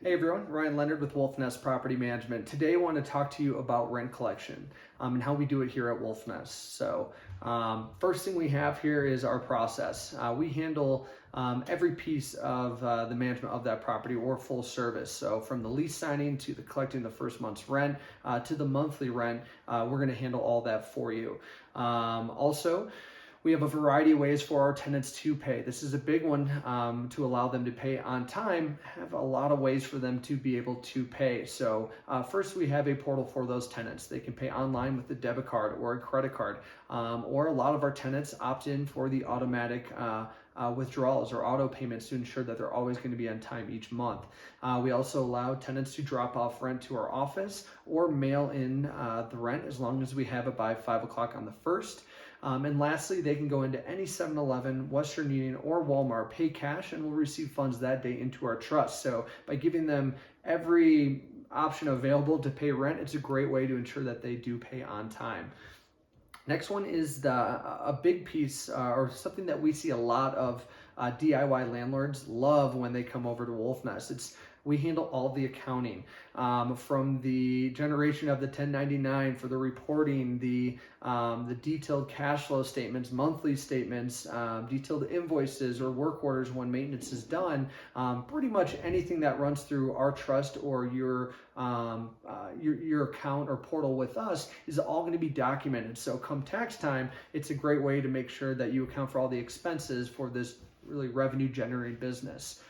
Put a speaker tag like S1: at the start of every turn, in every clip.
S1: Hey everyone, Ryan Leonard with Wolfnest Property Management. Today I want to talk to you about rent collection and how we do it here at Wolfnest. So first thing we have here is our process. We handle every piece of the management of that property or full service. So from the lease signing to the collecting the first month's rent to the monthly rent, we're going to handle all that for you. Also, we have a variety of ways for our tenants to pay. This is a big one to allow them to pay on time. Have a lot of ways for them to be able to pay. So first we have a portal for those tenants. They can pay online with a debit card or a credit card, or a lot of our tenants opt in for the automatic withdrawals or auto payments to ensure that they're always going to be on time each month. We also allow tenants to drop off rent to our office or mail in the rent as long as we have it by 5 o'clock on the 1st. And lastly, they can go into any 7-Eleven, Western Union, or Walmart, pay cash, and will receive funds that day into our trust. So by giving them every option available to pay rent, it's a great way to ensure that they do pay on time. Next one is a big piece or something that we see a lot of DIY landlords love when they come over to Wolfnest. We handle all the accounting, from the generation of the 1099 for the reporting, the detailed cash flow statements, monthly statements, detailed invoices or work orders when maintenance is done. Pretty much anything that runs through our trust or your account or portal with us is all going to be documented. So come tax time, it's a great way to make sure that you account for all the expenses for this really revenue generating business.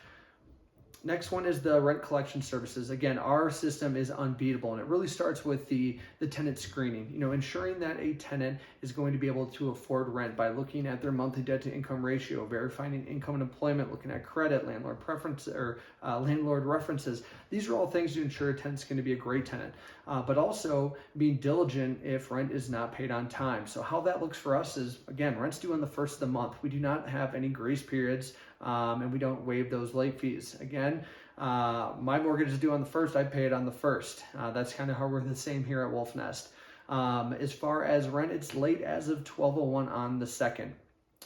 S1: Next one is the rent collection services. Again, our system is unbeatable, and it really starts with the tenant screening. Ensuring that a tenant is going to be able to afford rent by looking at their monthly debt to income ratio, verifying income and employment, looking at credit, landlord preference or landlord references. These are all things to ensure a tenant's going to be a great tenant, but also being diligent if rent is not paid on time. So how that looks for us is, again, rent's due on the 1st of the month. We do not have any grace periods, and we don't waive those late fees. Again, my mortgage is due on the 1st, I pay it on the 1st. That's kind of how we're the same here at Wolfnest. As far as rent, it's late as of 12:01 on the 2nd.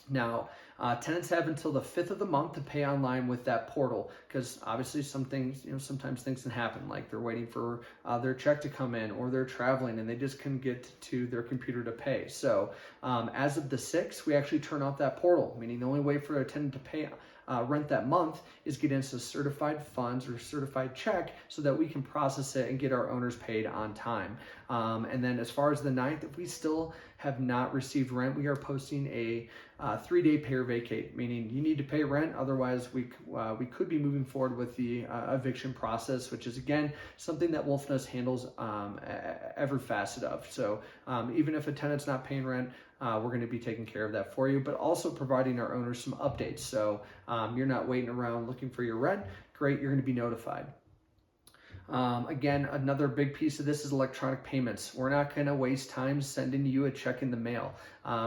S1: Now, tenants have until the 5th of the month to pay online with that portal, because obviously sometimes things can happen, like they're waiting for their check to come in, or they're traveling and they just couldn't get to their computer to pay. So as of the 6th, we actually turn off that portal, meaning the only way for a tenant to pay rent that month is get into certified funds or certified check so that we can process it and get our owners paid on time. And then as far as the 9th, if we still have not received rent, we are posting a 3-day pay or vacate, meaning you need to pay rent, otherwise we could be moving forward with the eviction process, which is again something that Wolfnest handles every facet of. So even if a tenant's not paying rent, we're going to be taking care of that for you, but also providing our owners some updates. So you're not waiting around looking for your rent. Great, you're going to be notified. Again, another big piece of this is electronic payments. We're not going to waste time sending you a check in the mail.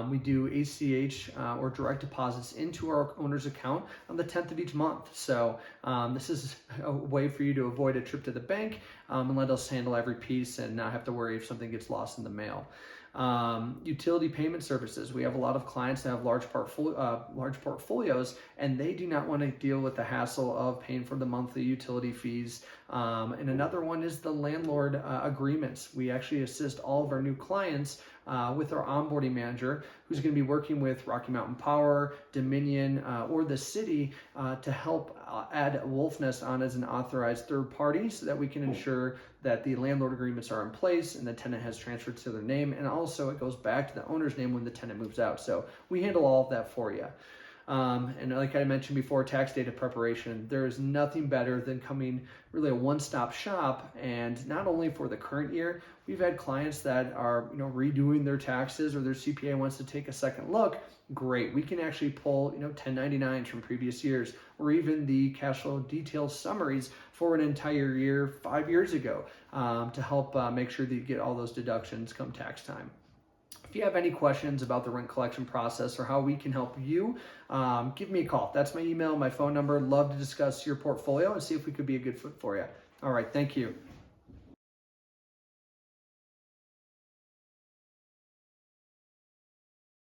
S1: We do ACH or direct deposits into our owner's account on the 10th of each month. So this is a way for you to avoid a trip to the bank and let us handle every piece and not have to worry if something gets lost in the mail. Utility payment services. We have a lot of clients that have large portfolios, and they do not want to deal with the hassle of paying for the monthly utility fees. And another one is the landlord agreements. We actually assist all of our new clients with our onboarding manager, who's going to be working with Rocky Mountain Power, Dominion, or the city to help add Wolfnest on as an authorized third party so that we can ensure that the landlord agreements are in place and the tenant has transferred to their name, and also it goes back to the owner's name when the tenant moves out. So we handle all of that for you. And like I mentioned before, tax data preparation. There is nothing better than coming really a one-stop shop, and not only for the current year. We've had clients that are redoing their taxes, or their CPA wants to take a second look. Great, we can actually pull 1099s from previous years, or even the cash flow detail summaries for an entire year 5 years ago, to help make sure that you get all those deductions come tax time. If you have any questions about the rent collection process or how we can help you, give me a call. That's my email, my phone number. Love to discuss your portfolio and see if we could be a good fit for you. All right, thank you.